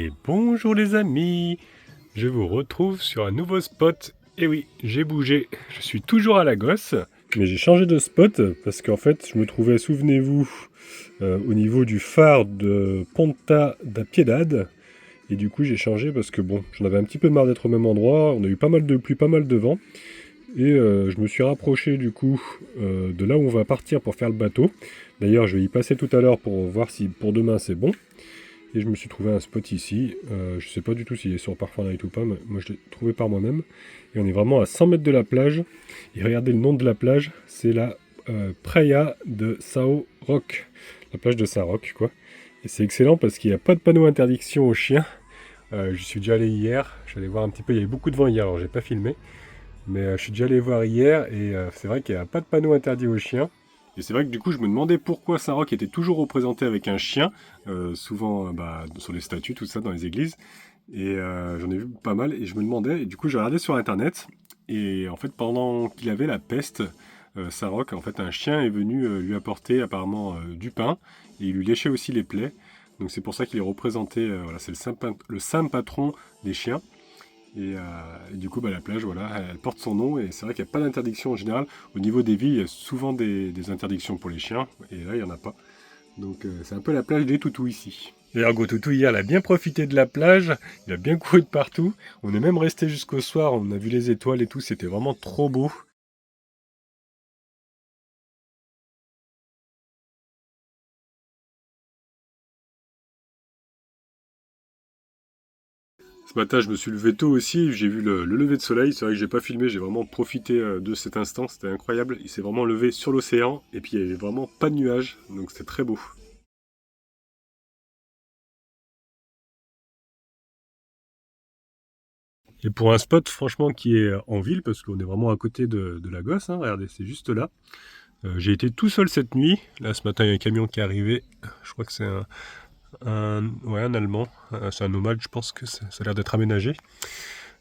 Et bonjour les amis, je vous retrouve sur un nouveau spot. Et oui, j'ai bougé, je suis toujours à Lagos, mais j'ai changé de spot parce qu'en fait je me trouvais, souvenez-vous, au niveau du phare de Ponta da Piedade. Et du coup j'ai changé parce que bon, j'en avais un petit peu marre d'être au même endroit, on a eu pas mal de pluie, pas mal de vent. Et je me suis rapproché du coup de là où on va partir pour faire le bateau. D'ailleurs je vais y passer tout à l'heure pour voir si pour demain c'est bon. Et je me suis trouvé un spot ici. Je sais pas du tout s'il est sur Parkfortnite ou pas, mais moi je l'ai trouvé par moi-même. Et on est vraiment à 100 mètres de la plage. Et regardez le nom de la plage, c'est la Praia de Sao Roque. La plage de Saint-Roch, quoi. Et c'est excellent parce qu'il n'y a pas de panneau interdiction aux chiens. Je suis déjà allé hier. Je suis allé voir un petit peu. Il y avait beaucoup de vent hier, alors j'ai pas filmé. Mais je suis déjà allé voir hier et c'est vrai qu'il n'y a pas de panneau interdit aux chiens. Et c'est vrai que du coup, je me demandais pourquoi Saint-Roch était toujours représenté avec un chien, souvent sur les statues, tout ça, dans les églises. Et j'en ai vu pas mal, et je me demandais, et du coup, j'ai regardé sur Internet, et en fait, pendant qu'il avait la peste, Saint-Roch, en fait, un chien est venu lui apporter apparemment du pain, et il lui léchait aussi les plaies. Donc c'est pour ça qu'il est représenté, voilà, c'est le saint patron des chiens. Et du coup, la plage, voilà, elle porte son nom. Et c'est vrai qu'il n'y a pas d'interdiction en général. Au niveau des villes, il y a souvent des interdictions pour les chiens. Et là, il n'y en a pas. Donc c'est un peu la plage des toutous ici. D'ailleurs, GoToutou, hier, il a bien profité de la plage. Il a bien couru de partout. On est même resté jusqu'au soir. On a vu les étoiles et tout. C'était vraiment trop beau. Ce matin, je me suis levé tôt aussi, j'ai vu le lever de soleil. C'est vrai que j'ai pas filmé, j'ai vraiment profité de cet instant, c'était incroyable. Il s'est vraiment levé sur l'océan et puis il y avait vraiment pas de nuages, donc c'était très beau. Et pour un spot, franchement, qui est en ville, parce qu'on est vraiment à côté de Lagos, hein, regardez, c'est juste là. J'ai été tout seul cette nuit. Là, ce matin, il y a un camion qui est arrivé. Je crois que c'est ouais, un Allemand. C'est un nomade, je pense que ça a l'air d'être aménagé.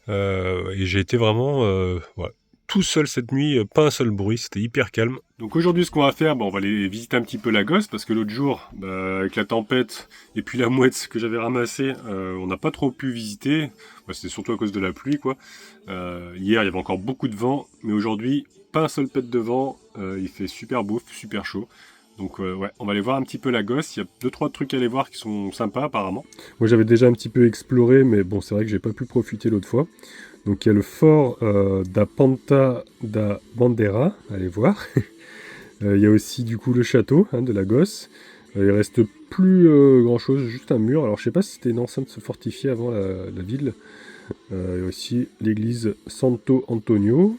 Et j'ai été vraiment ouais, tout seul cette nuit, pas un seul bruit, c'était hyper calme. Donc aujourd'hui, ce qu'on va faire, on va aller visiter un petit peu Lagos, parce que l'autre jour, avec la tempête et puis la mouette que j'avais ramassée, on n'a pas trop pu visiter. C'était surtout à cause de la pluie, quoi. Hier, il y avait encore beaucoup de vent, mais aujourd'hui, pas un seul pet de vent. Il fait super beau, super chaud. Donc ouais, on va aller voir un petit peu Lagos. Il y a 2-3 trucs à aller voir qui sont sympas apparemment. Moi j'avais déjà un petit peu exploré, mais bon, c'est vrai que j'ai pas pu profiter l'autre fois. Donc il y a le fort da Ponta da Bandera, allez voir. Il y a aussi du coup le château de Lagos. Il reste plus grand chose, juste un mur. Alors je sais pas si c'était une enceinte se fortifier avant la ville. Il y a aussi l'église Santo Antonio.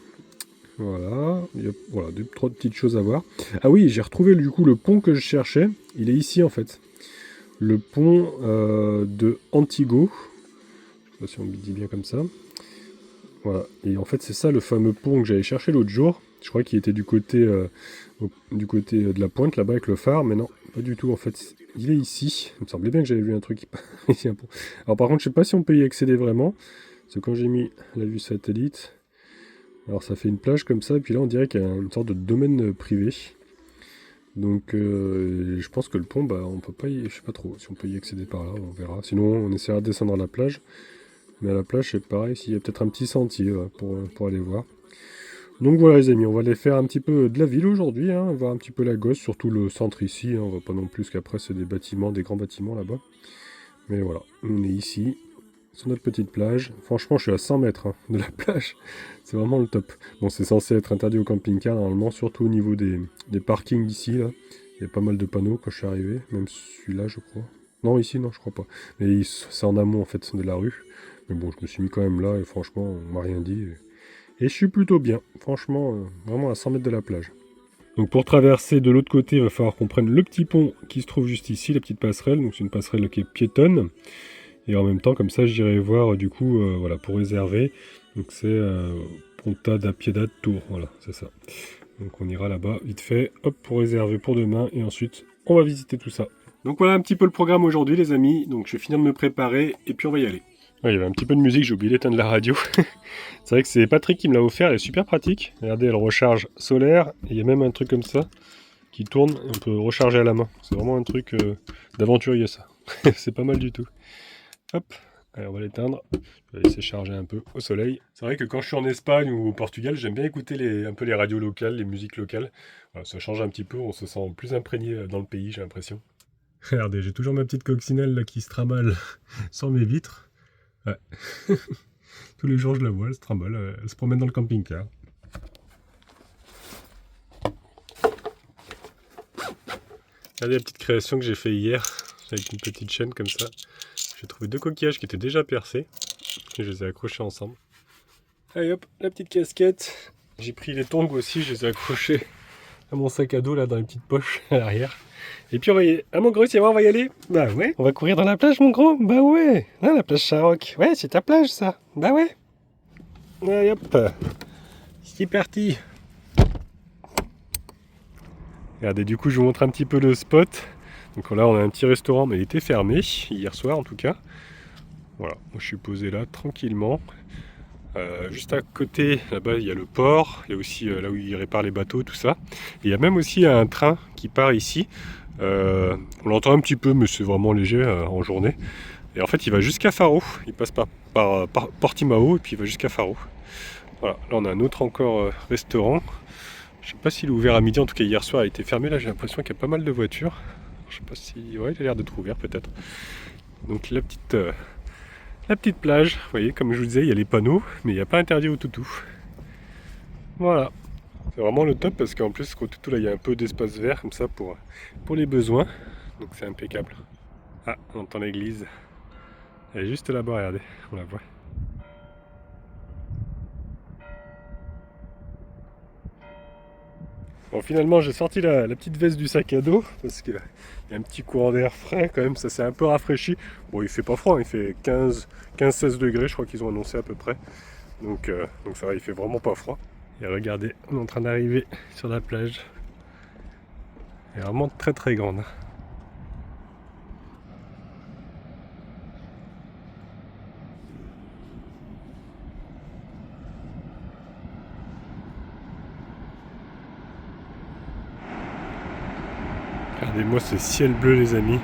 Voilà, il y a voilà, 2-3 petites choses à voir. Ah oui, j'ai retrouvé du coup le pont que je cherchais. Il est ici en fait. Le pont de Antigo. Je sais pas si on me dit bien comme ça. Voilà. Et en fait, c'est ça le fameux pont que j'avais cherché l'autre jour. Je crois qu'il était du côté de la pointe là-bas avec le phare, mais non, pas du tout. En fait, il est ici. Il me semblait bien que j'avais vu un truc ici. Un pont. Alors par contre, je sais pas si on peut y accéder vraiment. Parce que quand j'ai mis la vue satellite, alors ça fait une plage comme ça, et puis là on dirait qu'il y a une sorte de domaine privé. Donc je pense que le pont, on peut pas y... Je sais pas trop si on peut y accéder par là, on verra. Sinon on essaiera de descendre à la plage. Mais à la plage c'est pareil, s'il y a peut-être un petit sentier pour aller voir. Donc voilà les amis, on va aller faire un petit peu de la ville aujourd'hui, hein, voir un petit peu Lagos, surtout le centre ici. On va pas non plus qu'après c'est des bâtiments, des grands bâtiments là-bas. Mais voilà, on est ici, sur notre petite plage. Franchement, je suis à 100 mètres de la plage. C'est vraiment le top. Bon, c'est censé être interdit au camping-car normalement, surtout au niveau des parkings d'ici. Là. Il y a pas mal de panneaux quand je suis arrivé, même celui-là, je crois. Non, ici, non, je crois pas. Mais c'est en amont en fait de la rue. Mais bon, je me suis mis quand même là et franchement, on m'a rien dit. Et je suis plutôt bien. Franchement, vraiment à 100 mètres de la plage. Donc pour traverser de l'autre côté, il va falloir qu'on prenne le petit pont qui se trouve juste ici, la petite passerelle. Donc c'est une passerelle qui est piétonne. Et en même temps, comme ça, j'irai voir du coup, voilà, pour réserver. Donc c'est Ponta da Piedade Tour, voilà, c'est ça. Donc on ira là-bas, vite fait, hop, pour réserver pour demain. Et ensuite, on va visiter tout ça. Donc voilà un petit peu le programme aujourd'hui, les amis. Donc je vais finir de me préparer et puis on va y aller. Ouais, il y avait un petit peu de musique, j'ai oublié d'éteindre la radio. C'est vrai que c'est Patrick qui me l'a offert, elle est super pratique. Regardez, elle recharge solaire. Et il y a même un truc comme ça qui tourne et on peut recharger à la main. C'est vraiment un truc d'aventurier ça. C'est pas mal du tout. Hop, allez, on va l'éteindre. Je vais laisser charger un peu au soleil. C'est vrai que quand je suis en Espagne ou au Portugal, j'aime bien écouter un peu les radios locales, les musiques locales. Voilà, ça change un petit peu, on se sent plus imprégné dans le pays, j'ai l'impression. Regardez, j'ai toujours ma petite coccinelle là, qui se trimballe sur mes vitres. Ouais. Tous les jours je la vois, elle se trimballe, elle se promène dans le camping-car. Regardez la petite création que j'ai fait hier, avec une petite chaîne comme ça. J'ai trouvé 2 coquillages qui étaient déjà percés, et je les ai accrochés ensemble. Allez hop, la petite casquette. J'ai pris les tongs aussi, je les ai accrochés à mon sac à dos là dans les petites poches à l'arrière. Et puis on va y aller. Ah mon gros, c'est vrai, on va y aller? Bah ouais. On va courir dans la plage mon gros? Bah ouais. Ah, la plage Charoc. Ouais, c'est ta plage ça. Bah ouais. Allez hop. C'est parti. Regardez, du coup je vous montre un petit peu le spot. Donc là on a un petit restaurant, mais il était fermé, hier soir en tout cas. Voilà, moi je suis posé là tranquillement. Juste à côté, là-bas, il y a le port, il y a aussi là où ils réparent les bateaux, tout ça. Et il y a même aussi un train qui part ici. On l'entend un petit peu, mais c'est vraiment léger en journée. Et en fait, il va jusqu'à Faro. Il passe par Portimao et puis il va jusqu'à Faro. Voilà, là on a un autre encore restaurant. Je sais pas s'il est ouvert à midi, en tout cas hier soir il a été fermé. Là j'ai l'impression qu'il y a pas mal de voitures. Je sais pas si... Ouais, il a l'air d'être ouvert peut-être. Donc la petite plage, vous voyez, comme je vous disais, il y a les panneaux, mais il n'y a pas interdit au toutou. Voilà, c'est vraiment le top parce qu'en plus, au toutou, là, il y a un peu d'espace vert comme ça pour les besoins. Donc c'est impeccable. Ah, on entend l'église. Elle est juste là-bas, regardez, on la voit. Bon, finalement, j'ai sorti la petite veste du sac à dos parce qu'il y a un petit courant d'air frais quand même, ça s'est un peu rafraîchi. Bon, il fait pas froid, il fait 15-16 degrés, je crois qu'ils ont annoncé à peu près. Donc ça va, il fait vraiment pas froid. Et regardez, on est en train d'arriver sur la plage. Elle est vraiment très très grande. Regardez-moi ce ciel bleu les amis.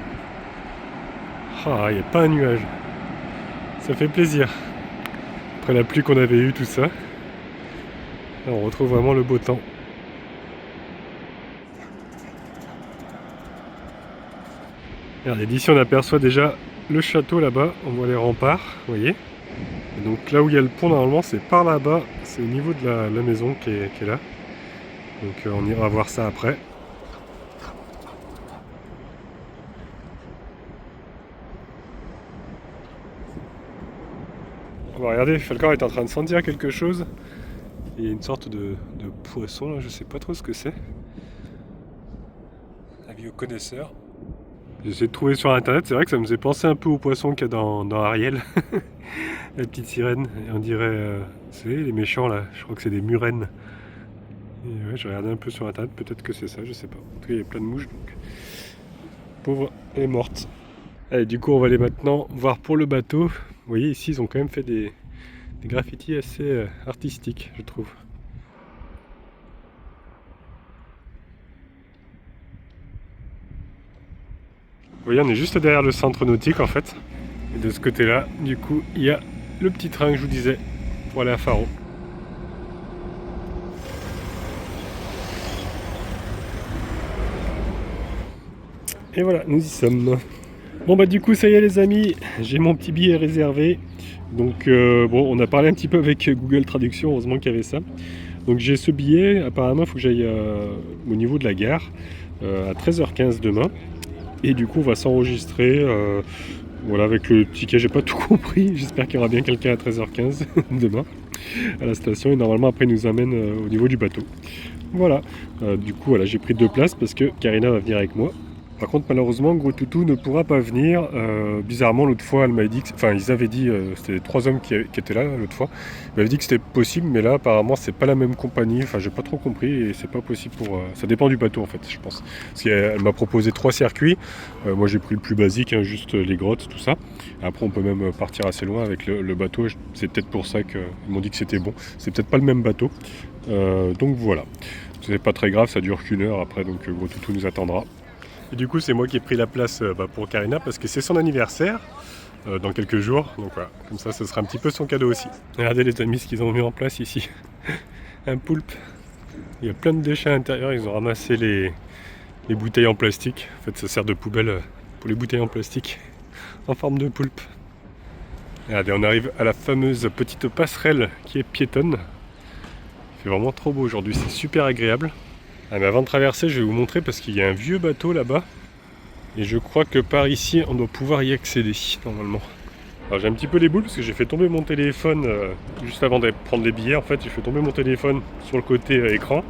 Ah, il n'y a pas un nuage. Ça fait plaisir. Après la pluie qu'on avait eue, tout ça. Là, on retrouve vraiment le beau temps. Regardez, d'ici on aperçoit déjà le château là-bas. On voit les remparts, vous voyez. Et donc là où il y a le pont, normalement, c'est par là-bas. C'est au niveau de la maison qui est là. Donc on ira voir ça après. Bon, regardez, Falcor est en train de sentir quelque chose. Il y a une sorte de poisson là, je sais pas trop ce que c'est. Avis aux connaisseurs. J'ai essayé de trouver sur internet, c'est vrai que ça me faisait penser un peu au poisson qu'il y a dans Ariel. La petite sirène, et on dirait, c'est les méchants là, je crois que c'est des murènes. Et ouais, j'ai regardé un peu sur internet, peut-être que c'est ça, je sais pas. En tout cas, il y a plein de mouches, donc pauvre, elle est morte. Allez, du coup, on va aller maintenant voir pour le bateau. Vous voyez, ici, ils ont quand même fait des graffitis assez artistiques, je trouve. Vous voyez, on est juste derrière le centre nautique, en fait. Et de ce côté-là, du coup, il y a le petit train que je vous disais pour aller à Faro. Et voilà, nous y sommes. Bon bah du coup ça y est les amis, j'ai mon petit billet réservé. Donc bon, on a parlé un petit peu avec Google Traduction, heureusement qu'il y avait ça. Donc j'ai ce billet, apparemment il faut que j'aille au niveau de la gare à 13h15 demain. Et du coup on va s'enregistrer, voilà, avec le ticket, j'ai pas tout compris, j'espère qu'il y aura bien quelqu'un à 13h15 demain à la station. Et normalement après il nous amène au niveau du bateau. Voilà, du coup voilà, j'ai pris 2 places parce que Karina va venir avec moi. Par contre, malheureusement, Gros Toutou ne pourra pas venir. Bizarrement, l'autre fois, elle m'a dit... Enfin, ils avaient dit... c'était 3 hommes qui étaient là, l'autre fois. Ils m'avaient dit que c'était possible, mais là, apparemment, c'est pas la même compagnie. Enfin, j'ai pas trop compris et c'est pas possible pour... ça dépend du bateau, en fait, je pense. Parce qu'elle m'a proposé 3 circuits. Moi, j'ai pris le plus basique, hein, juste les grottes, tout ça. Après, on peut même partir assez loin avec le bateau. C'est peut-être pour ça qu'ils m'ont dit que c'était bon. C'est peut-être pas le même bateau. Donc, voilà. C'est pas très grave, ça dure qu'1 heure après, donc Gros Toutou nous attendra. Et du coup, c'est moi qui ai pris la place pour Karina parce que c'est son anniversaire. dans quelques jours. Donc voilà, comme ça ce sera un petit peu son cadeau aussi. Regardez les amis ce qu'ils ont mis en place ici. Un poulpe. Il y a plein de déchets à l'intérieur, ils ont ramassé les bouteilles en plastique. En fait ça sert de poubelle pour les bouteilles en plastique en forme de poulpe. Regardez, on arrive à la fameuse petite passerelle qui est piétonne. Il fait vraiment trop beau aujourd'hui, c'est super agréable. Ah, mais avant de traverser, je vais vous montrer parce qu'il y a un vieux bateau là-bas. Et je crois que par ici, on doit pouvoir y accéder, normalement. Alors j'ai un petit peu les boules parce que j'ai fait tomber mon téléphone juste avant de prendre les billets. En fait, j'ai fait tomber mon téléphone sur le côté écran.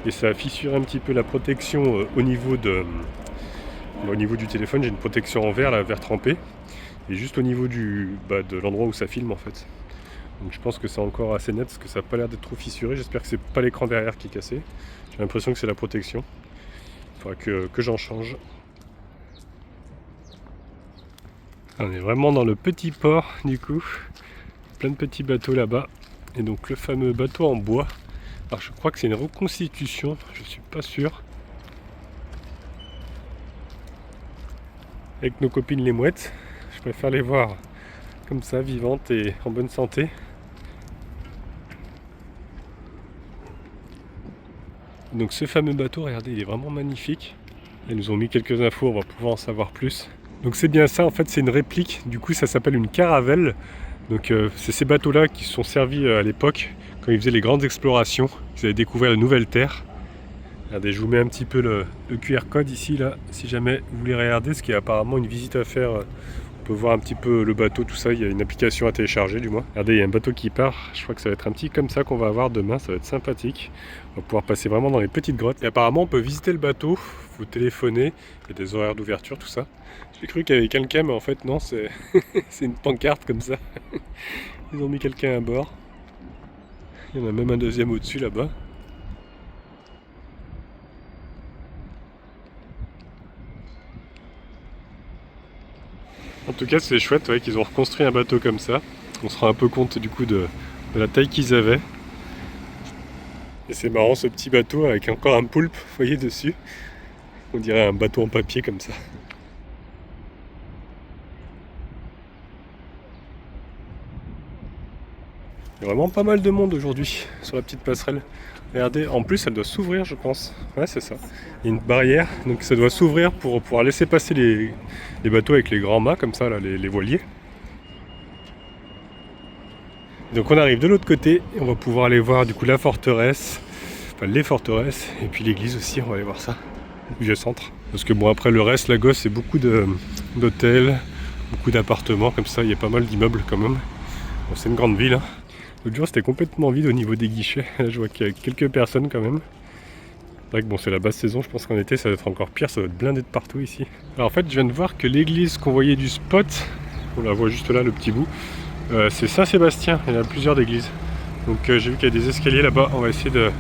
Et ça a fissuré un petit peu la protection au niveau du téléphone. J'ai une protection en verre, verre trempé. Et juste au niveau de l'endroit où ça filme en fait. Donc je pense que c'est encore assez net parce que ça n'a pas l'air d'être trop fissuré. J'espère que c'est pas l'écran derrière qui est cassé. J'ai l'impression que c'est la protection. Il faudra que j'en change. On est vraiment dans le petit port du coup. Plein de petits bateaux là-bas. Et donc le fameux bateau en bois. Alors je crois que c'est une reconstitution, je suis pas sûr. Avec nos copines les mouettes. Je préfère les voir comme ça, vivantes et en bonne santé. Donc ce fameux bateau, regardez, il est vraiment magnifique. Ils nous ont mis quelques infos, on va pouvoir en savoir plus. Donc c'est bien ça, en fait c'est une réplique, du coup ça s'appelle une caravelle. Donc c'est ces bateaux-là qui sont servis à l'époque, quand ils faisaient les grandes explorations, ils avaient découvert de nouvelles terres. Regardez, je vous mets un petit peu le QR code ici, là, si jamais vous voulez regarder, ce qui est apparemment une visite à faire. On peut voir un petit peu le bateau, tout ça, il y a une application à télécharger du moins. Regardez, il y a un bateau qui part, je crois que ça va être un petit comme ça qu'on va avoir demain, ça va être sympathique. On va pouvoir passer vraiment dans les petites grottes. Et apparemment on peut visiter le bateau, vous téléphonez, il y a des horaires d'ouverture, tout ça. J'ai cru qu'il y avait quelqu'un, mais en fait non, c'est une pancarte comme ça. Ils ont mis quelqu'un à bord. Il y en a même un deuxième au-dessus là-bas. En tout cas c'est chouette qu'ils ont reconstruit un bateau comme ça. On se rend un peu compte du coup de la taille qu'ils avaient. Et c'est marrant ce petit bateau avec encore un poulpe, vous voyez dessus. On dirait un bateau en papier comme ça. Il y a vraiment pas mal de monde aujourd'hui sur la petite passerelle. Regardez, en plus elle doit s'ouvrir je pense. Ouais c'est ça. Il y a une barrière, donc ça doit s'ouvrir pour pouvoir laisser passer les bateaux avec les grands mâts comme ça, là, les voiliers. Donc on arrive de l'autre côté et on va pouvoir aller voir du coup la forteresse, enfin les forteresses, et puis l'église aussi, on va aller voir ça, le vieux centre. Parce que bon après le reste, Lagos c'est beaucoup d'hôtels, beaucoup d'appartements, comme ça il y a pas mal d'immeubles quand même. Bon, c'est une grande ville. Hein. L'autre jour c'était complètement vide au niveau des guichets, là je vois qu'il y a quelques personnes quand même. C'est vrai que bon c'est la basse saison, je pense qu'en été ça va être encore pire, ça va être blindé de partout ici. Alors en fait je viens de voir que l'église qu'on voyait du spot, on la voit juste là le petit bout, c'est Saint-Sébastien, il y en a plusieurs d'églises. Donc j'ai vu qu'il y a des escaliers là-bas, on va essayer de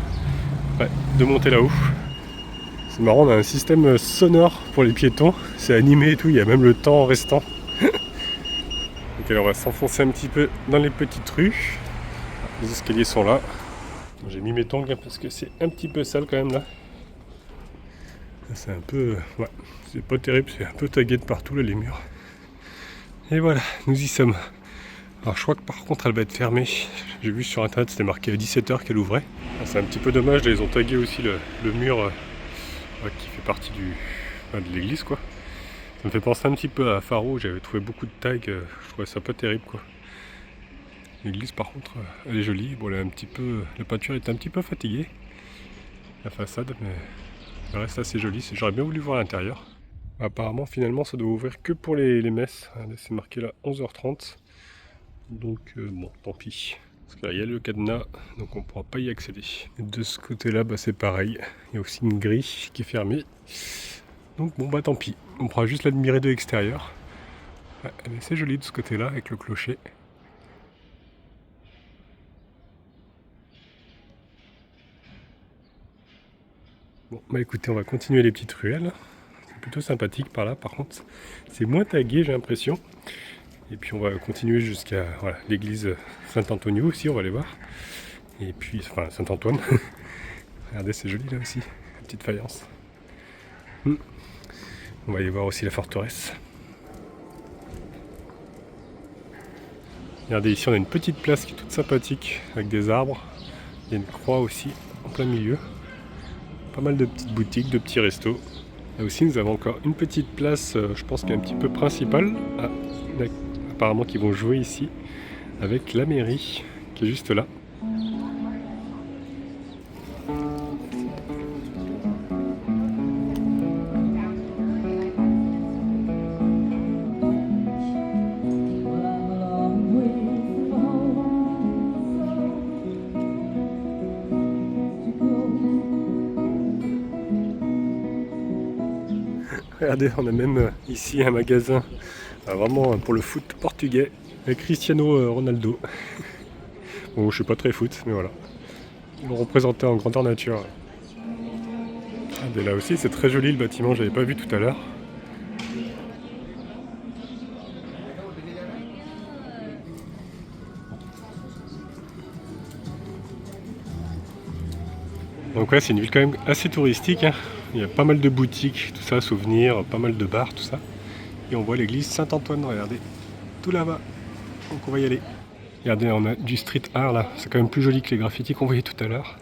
monter là-haut. C'est marrant, on a un système sonore pour les piétons, c'est animé et tout, il y a même le temps restant. Donc alors on va s'enfoncer un petit peu dans les petites rues. Les escaliers sont là. J'ai mis mes tongs parce que c'est un petit peu sale quand même là. C'est un peu... ouais, c'est pas terrible, c'est un peu tagué de partout là les murs. Et voilà, nous y sommes. Alors je crois que par contre elle va être fermée. J'ai vu sur internet c'était marqué à 17h qu'elle ouvrait. C'est un petit peu dommage, là, ils ont tagué aussi le mur qui fait partie de l'église quoi. Ça me fait penser un petit peu à Faro, j'avais trouvé beaucoup de tags, je trouvais ça pas terrible quoi. L'église par contre elle est jolie, bon elle est un petit peu. La peinture est un petit peu fatiguée. La façade, mais elle reste assez jolie, j'aurais bien voulu voir l'intérieur. Apparemment finalement ça doit ouvrir que pour les messes. C'est marqué là 11h30. Donc bon, tant pis. Parce qu'il y a le cadenas, donc on ne pourra pas y accéder. Et de ce côté-là, c'est pareil. Il y a aussi une grille qui est fermée. Donc bon, tant pis. On pourra juste l'admirer de l'extérieur. Ouais, mais c'est joli de ce côté-là, avec le clocher. Bon, écoutez, on va continuer les petites ruelles. C'est plutôt sympathique par là, par contre. C'est moins tagué, j'ai l'impression. Et puis on va continuer jusqu'à l'église Saint-Antonio aussi, on va aller voir. Et puis, enfin Saint-Antoine. Regardez, c'est joli là aussi, la petite faïence. On va aller voir aussi la forteresse. Regardez, ici on a une petite place qui est toute sympathique avec des arbres. Il y a une croix aussi en plein milieu. Pas mal de petites boutiques, de petits restos. Là aussi nous avons encore une petite place, je pense qu'elle est un petit peu principale. Ah, apparemment qu'ils vont jouer ici avec la mairie qui est juste là. Regardez, on a même ici un magasin vraiment pour le foot portugais avec Cristiano Ronaldo. Bon, je suis pas très foot, mais voilà. Ils l'ont représenté en grandeur nature. Regardez, là aussi, c'est très joli le bâtiment, je l'avais pas vu tout à l'heure. Donc ouais, c'est une ville quand même assez touristique, hein. Il y a pas mal de boutiques, tout ça, souvenirs, pas mal de bars, tout ça. Et on voit l'église Saint-Antoine, regardez, tout là-bas. Donc on va y aller. Regardez, on a du street art là, c'est quand même plus joli que les graffitis qu'on voyait tout à l'heure.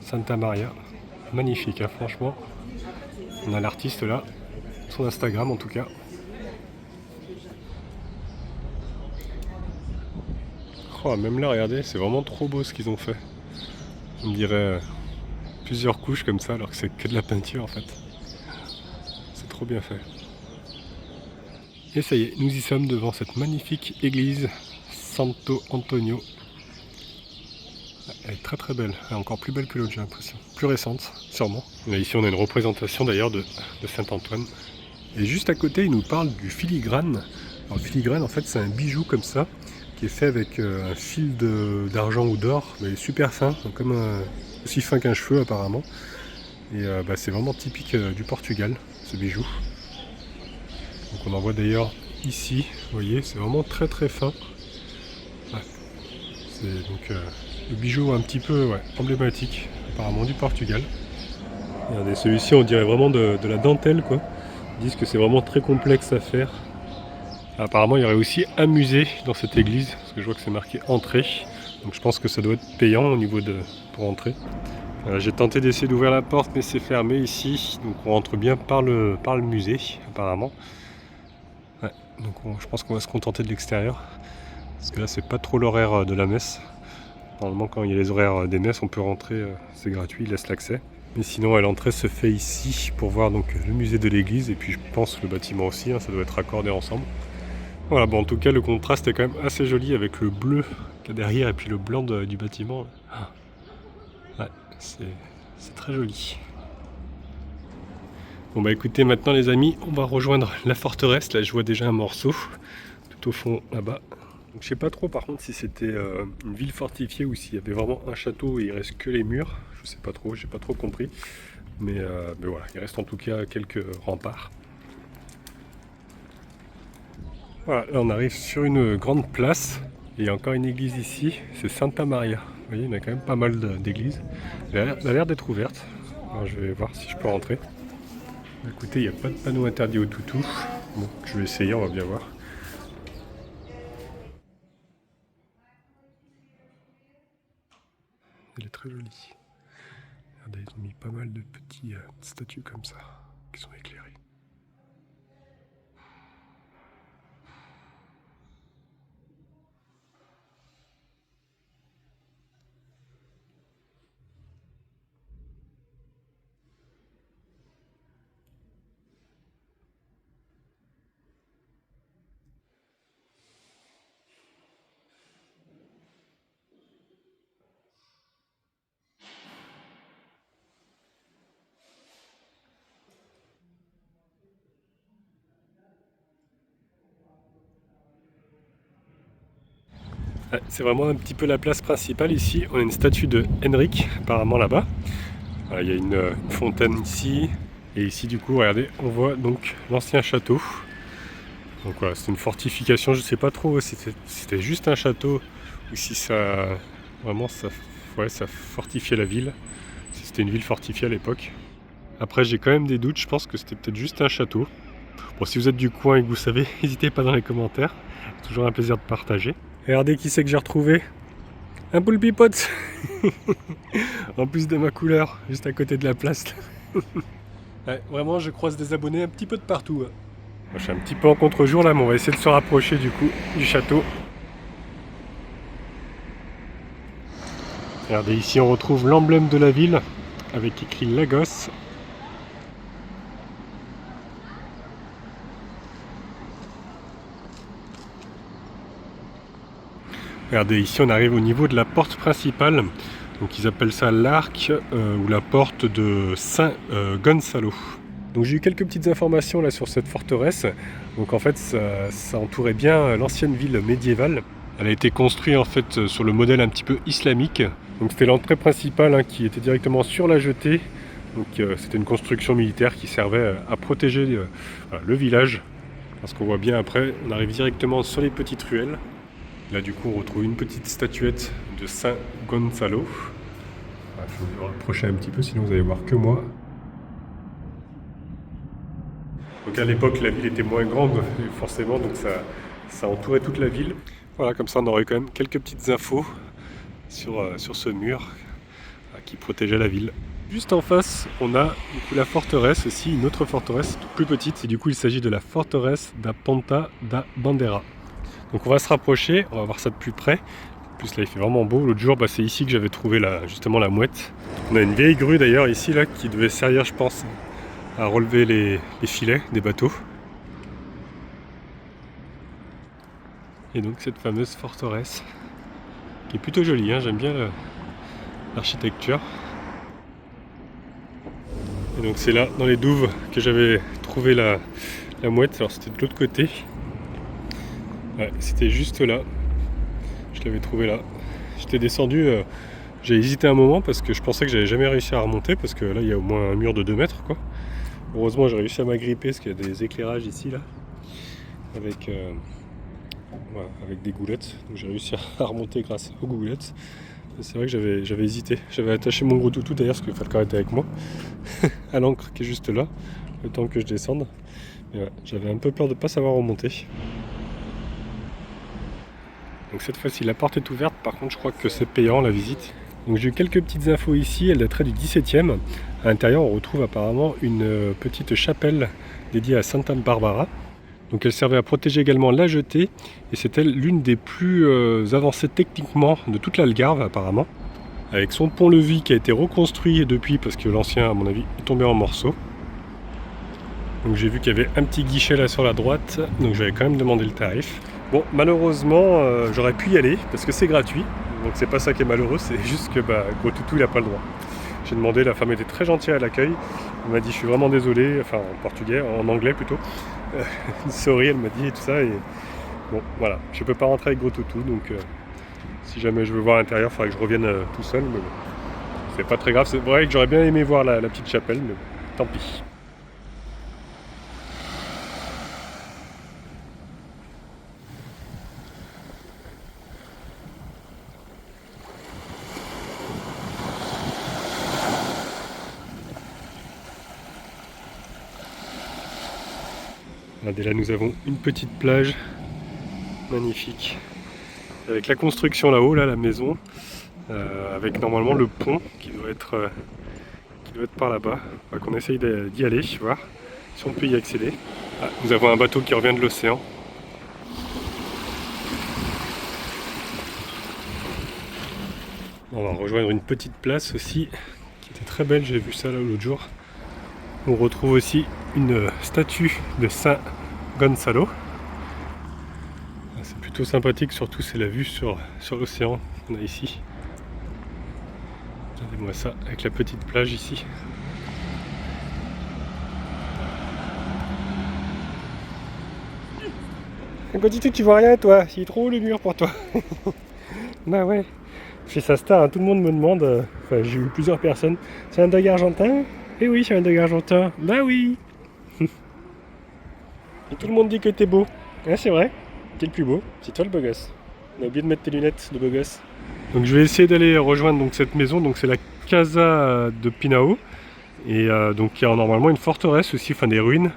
Santa Maria, magnifique, hein, franchement. On a l'artiste là, son Instagram en tout cas. Oh, même là, regardez, c'est vraiment trop beau ce qu'ils ont fait. On dirait plusieurs couches comme ça, alors que c'est que de la peinture en fait. C'est trop bien fait. Et ça y est, nous y sommes devant cette magnifique église Santo Antonio. Elle est très très belle, elle est encore plus belle que l'autre j'ai l'impression. Plus récente, sûrement. Là ici on a une représentation d'ailleurs de Saint-Antoine. Et juste à côté il nous parle du filigrane. Alors le filigrane en fait c'est un bijou comme ça, qui est fait avec un fil d'argent ou d'or, mais super fin, donc comme aussi fin qu'un cheveu apparemment. Et c'est vraiment typique du Portugal, ce bijou. Donc on en voit d'ailleurs ici, vous voyez, c'est vraiment très très fin. Ouais. C'est donc le bijou un petit peu emblématique, apparemment du Portugal. Regardez, celui-ci on dirait vraiment de la dentelle quoi. Ils disent que c'est vraiment très complexe à faire. Apparemment il y aurait aussi un musée dans cette église, parce que je vois que c'est marqué entrée. Donc je pense que ça doit être payant au niveau pour entrer. J'ai tenté d'essayer d'ouvrir la porte mais c'est fermé ici. Donc on rentre bien par le musée apparemment. Ouais, donc je pense qu'on va se contenter de l'extérieur. Parce que là c'est pas trop l'horaire de la messe. Normalement quand il y a les horaires des messes on peut rentrer, c'est gratuit, ils laissent l'accès. Mais sinon l'entrée se fait ici pour voir donc le musée de l'église et puis je pense le bâtiment aussi, hein, ça doit être accordé ensemble. Voilà, bon en tout cas le contraste est quand même assez joli avec le bleu qu'il y a derrière et puis le blanc du bâtiment. Ouais, c'est très joli. Bon bah écoutez, maintenant les amis, on va rejoindre la forteresse. Là je vois déjà un morceau tout au fond là-bas. Donc je sais pas trop par contre si c'était une ville fortifiée ou s'il y avait vraiment un château et il reste que les murs. Je sais pas trop, j'ai pas trop compris. Mais voilà, il reste en tout cas quelques remparts. Voilà, là on arrive sur une grande place. Et il y a encore une église ici, c'est Santa Maria. Vous voyez, il y en a quand même pas mal d'églises. Elle a l'air d'être ouverte. Alors je vais voir si je peux rentrer. Écoutez, il n'y a pas de panneau interdit au toutou. Bon, je vais essayer, on va bien voir. Elle est très jolie. Regardez, ils ont mis pas mal de petites statues comme ça, qui sont éclairées. Ouais, c'est vraiment un petit peu la place principale ici. On a une statue de Henrik, apparemment là-bas. Il y a une fontaine ici. Et ici, du coup, regardez, on voit donc l'ancien château. Donc voilà, c'est une fortification. Je sais pas trop si c'était juste un château ou si ça vraiment ça fortifiait la ville. Si c'était une ville fortifiée à l'époque. Après, j'ai quand même des doutes. Je pense que c'était peut-être juste un château. Bon, si vous êtes du coin et que vous savez, n'hésitez pas dans les commentaires. Toujours un plaisir de partager. Regardez qui c'est que j'ai retrouvé. Un poulpipote. En plus de ma couleur, juste à côté de la place. Ouais, vraiment, je croise des abonnés un petit peu de partout. Je suis un petit peu en contre-jour là, mais on va essayer de se rapprocher du coup du château. Regardez, ici on retrouve l'emblème de la ville avec écrit Lagos. Regardez, ici on arrive au niveau de la porte principale. Donc ils appellent ça l'arc ou la porte de Saint Gonçalo. Donc j'ai eu quelques petites informations là sur cette forteresse. Donc en fait ça entourait bien l'ancienne ville médiévale. Elle a été construite en fait sur le modèle un petit peu islamique. Donc c'était l'entrée principale qui était directement sur la jetée. Donc c'était une construction militaire qui servait à protéger voilà, le village. Parce qu'on voit bien après, on arrive directement sur les petites ruelles. Là du coup on retrouve une petite statuette de Saint Gonçalo. Je vais vous rapprocher un petit peu sinon vous allez voir que moi. Donc à l'époque la ville était moins grande forcément, donc ça entourait toute la ville. Voilà, comme ça on aurait quand même quelques petites infos sur ce mur qui protégeait la ville. Juste en face on a du coup, la forteresse aussi, une autre forteresse plus petite, et du coup il s'agit de la forteresse da Ponta da Bandeira. Donc on va se rapprocher, on va voir ça de plus près. En plus là il fait vraiment beau. L'autre jour c'est ici que j'avais trouvé justement la mouette. On a une vieille grue d'ailleurs ici là qui devait servir je pense à relever les filets des bateaux. Et donc cette fameuse forteresse qui est plutôt jolie, j'aime bien l'architecture. Et donc c'est là dans les douves que j'avais trouvé la mouette. Alors c'était de l'autre côté. Ouais, c'était juste là. Je l'avais trouvé là. J'étais descendu, j'ai hésité un moment parce que je pensais que j'allais jamais réussir à remonter parce que là il y a au moins un mur de 2 mètres quoi. Heureusement j'ai réussi à m'agripper parce qu'il y a des éclairages ici là avec, voilà, avec des goulettes. Donc j'ai réussi à remonter grâce aux goulettes. C'est vrai que j'avais hésité. J'avais attaché mon gros toutou d'ailleurs parce que Falcon était avec moi à l'ancre qui est juste là, le temps que je descende. Mais ouais, j'avais un peu peur de ne pas savoir remonter. Donc cette fois-ci la porte est ouverte, par contre je crois que c'est payant la visite. Donc j'ai eu quelques petites infos ici, elle daterait du 17e. À l'intérieur on retrouve apparemment une petite chapelle dédiée à Santa Barbara. Donc elle servait à protéger également la jetée et c'était l'une des plus avancées techniquement de toute l'Algarve apparemment. Avec son pont-levis qui a été reconstruit depuis parce que l'ancien à mon avis est tombé en morceaux. Donc j'ai vu qu'il y avait un petit guichet là sur la droite, donc j'avais quand même demandé le tarif. Bon, malheureusement, j'aurais pu y aller parce que c'est gratuit. Donc c'est pas ça qui est malheureux, c'est juste que Gros Toutou il a pas le droit. J'ai demandé, la femme était très gentille à l'accueil. Elle m'a dit je suis vraiment désolé, enfin en portugais, en anglais plutôt. Sorry, elle m'a dit et tout ça. Et bon, voilà, je peux pas rentrer avec Gros Toutou, donc si jamais je veux voir l'intérieur, il faudrait que je revienne tout seul. Mais bon, c'est pas très grave. C'est vrai que j'aurais bien aimé voir la petite chapelle, mais bon, tant pis. Regardez, là nous avons une petite plage magnifique avec la construction là-haut, là la maison, avec normalement le pont qui doit être par là-bas. On va qu'on essaye d'y aller, voir si on peut y accéder. Ah, nous avons un bateau qui revient de l'océan. On va rejoindre une petite place aussi qui était très belle, j'ai vu ça là l'autre jour. On retrouve aussi une statue de Saint Gonçalo. C'est plutôt sympathique, surtout c'est la vue sur l'océan qu'on a ici. Regardez-moi ça, avec la petite plage ici. Quand tu vois rien toi, il est trop haut le mur pour toi. Bah ouais, je fais ça star, tout le monde me demande, enfin j'ai eu plusieurs personnes, c'est un dog argentin? Eh oui, c'est un dog argentin. Bah oui. Et tout le monde dit que t'es beau. Ah, c'est vrai, t'es le plus beau, c'est toi le beau gosse. On a oublié de mettre tes lunettes de beau gosse. Donc je vais essayer d'aller rejoindre donc, cette maison, donc c'est la Casa de Pinhao. Et donc il y a normalement une forteresse aussi, enfin des ruines,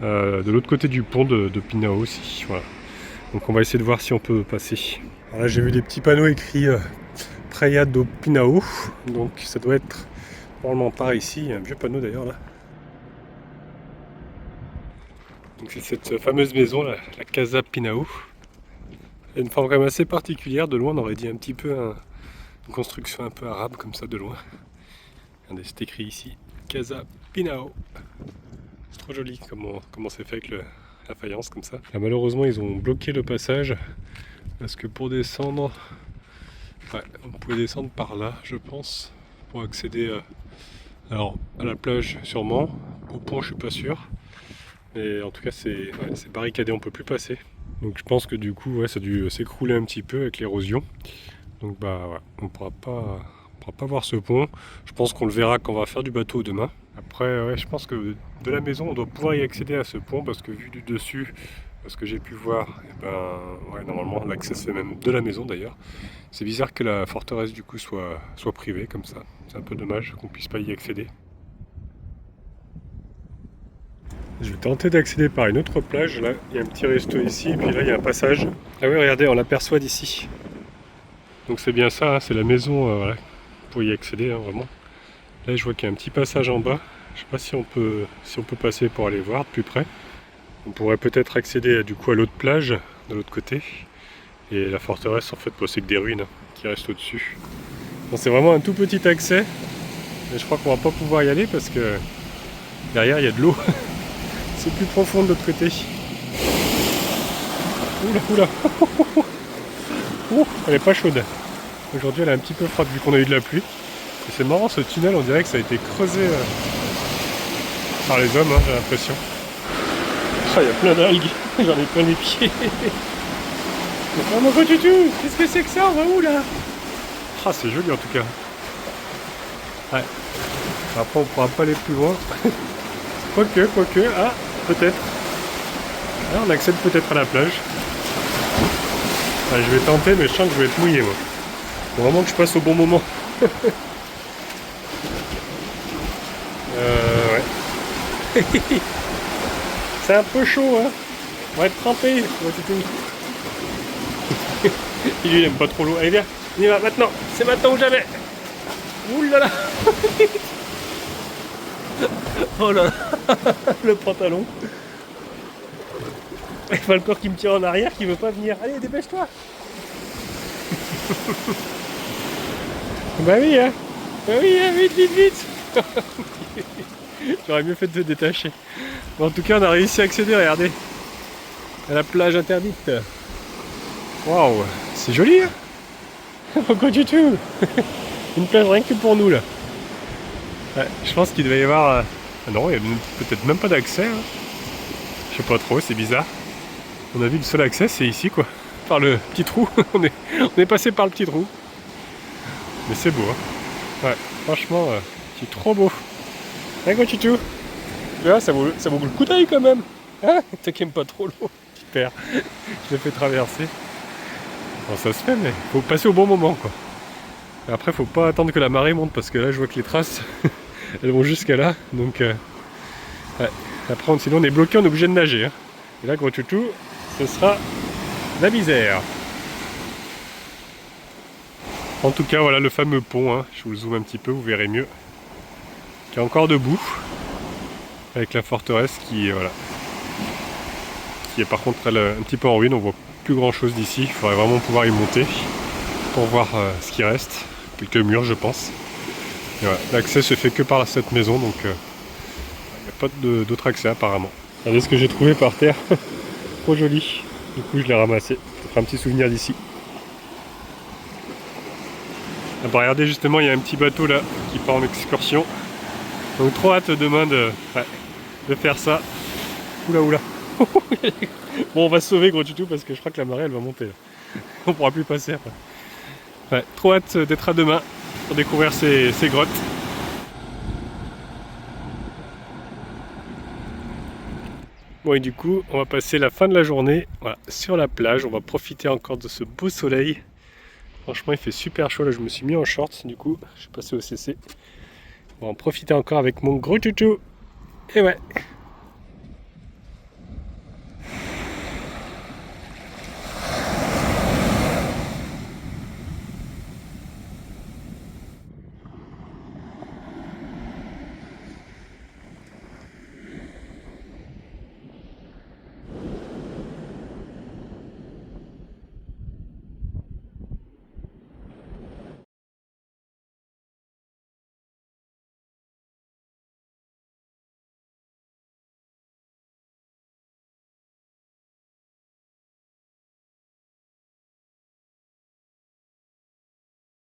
de l'autre côté du pont de Pinhao aussi. Voilà. Donc on va essayer de voir si on peut passer. Alors là j'ai vu des petits panneaux écrits Praia do Pinhao, donc ça doit être normalement par ici, il y a un vieux panneau d'ailleurs là. Donc c'est cette fameuse maison là, la Casa Pinhao. Elle a une forme quand même assez particulière, de loin on aurait dit un petit peu une construction un peu arabe comme ça de loin. Regardez, c'est écrit ici, Casa Pinhao. C'est trop joli comment c'est fait avec la faïence comme ça. Là, malheureusement ils ont bloqué le passage parce que pour descendre, ouais, on pouvait descendre par là je pense pour accéder alors à la plage sûrement, au pont je suis pas sûr, mais en tout cas c'est barricadé, on peut plus passer. Donc je pense que du coup ouais, ça a dû s'écrouler un petit peu avec l'érosion. Donc bah ouais, on pourra pas voir ce pont. Je pense qu'on le verra quand on va faire du bateau demain. Après ouais, je pense que de la maison on doit pouvoir y accéder à ce pont parce que vu du dessus, ce que j'ai pu voir, et ben ouais, normalement l'accès se fait même de la maison d'ailleurs. C'est bizarre que la forteresse du coup soit privée comme ça. C'est un peu dommage qu'on puisse pas y accéder. Je vais tenter d'accéder par une autre plage. Là, il y a un petit resto ici, et puis là, il y a un passage. Ah oui, regardez, on l'aperçoit d'ici. Donc c'est bien ça, hein, c'est la maison voilà, pour y accéder, hein, vraiment. Là, je vois qu'il y a un petit passage en bas. Je sais pas si on peut passer pour aller voir de plus près. On pourrait peut-être accéder du coup à l'autre plage, de l'autre côté. Et la forteresse, en fait, c'est que des ruines qui restent au-dessus. C'est vraiment un tout petit accès. Mais je crois qu'on va pas pouvoir y aller parce que derrière, il y a de l'eau. C'est plus profond de l'autre côté. Oula, oula. Elle est pas chaude. Aujourd'hui, elle est un petit peu froide vu qu'on a eu de la pluie. Et c'est marrant, ce tunnel, on dirait que ça a été creusé par les hommes, hein, j'ai l'impression. Ah, il y a plein d'algues. J'en ai plein les pieds. Oh mon tutu, qu'est-ce que c'est que ça? On va où là? Ah, c'est joli en tout cas. Ouais. Après, on pourra pas aller plus loin. Quoique, ah, peut-être. Là, on accède peut-être à la plage. Ouais, je vais tenter, mais je sens que je vais être mouillé, moi. Faut vraiment que je passe au bon moment. Ouais. C'est un peu chaud, hein. On va être trempé. Lui, il aime pas trop l'eau. Allez, viens, on y va maintenant. C'est maintenant ou jamais. Ouh là là. Oh là là. Le pantalon. Il y a le corps qui me tire en arrière, qui veut pas venir. Allez, dépêche-toi. Bah oui, hein. Bah oui, hein, vite. J'aurais mieux fait de te détacher. Bon, en tout cas, on a réussi à accéder, regardez, à la plage interdite. Waouh, c'est joli, hein. Pourquoi du tout. Une plage rien que pour nous, là. Ouais, je pense qu'il devait y avoir... non, il n'y a peut-être même pas d'accès. Hein. Je sais pas trop, c'est bizarre. On a vu le seul accès, c'est ici, quoi. Par le petit trou. on est passé par le petit trou. Mais c'est beau, hein. Ouais, franchement, c'est trop beau. Hein, quoi, Tutu? Là, ça vaut le coup d'œil quand même. Hein? Toi qui n'aimes pas trop l'eau. Super. Je l'ai fait traverser. Bon, ça se fait, mais faut passer au bon moment, quoi. Et après, faut pas attendre que la marée monte parce que là, je vois que les traces, elles vont jusqu'à là. Donc, ouais. Après, sinon, on est bloqué, on est obligé de nager. Hein. Et là, gros toutou, ce sera la misère. En tout cas, voilà le fameux pont. Hein. Je vous le zoome un petit peu, vous verrez mieux. Qui est encore debout. Avec la forteresse qui, voilà, qui est par contre elle, un petit peu en ruine. On voit plus grand chose d'ici. Il faudrait vraiment pouvoir y monter pour voir ce qui reste. Quelques murs, je pense. Voilà. L'accès se fait que par cette maison, donc il n'y a pas d'autre accès apparemment. Regardez ce que j'ai trouvé par terre. Trop joli. Du coup, je l'ai ramassé. Ça fera un petit souvenir d'ici. Ah bah, regardez, justement, il y a un petit bateau là qui part en excursion. Donc trop hâte demain de faire ça. Oula. Bon, on va se sauver, gros tutu, parce que je crois que la marée elle va monter là. On pourra plus passer après. Ouais, trop hâte d'être à demain pour découvrir ces grottes. Bon, et du coup, on va passer la fin de la journée, voilà, sur la plage. On va profiter encore de ce beau soleil. Franchement, il fait super chaud. Là, je me suis mis en shorts, du coup, je suis passé au CC. On va en profiter encore avec mon gros tutu. Et ouais.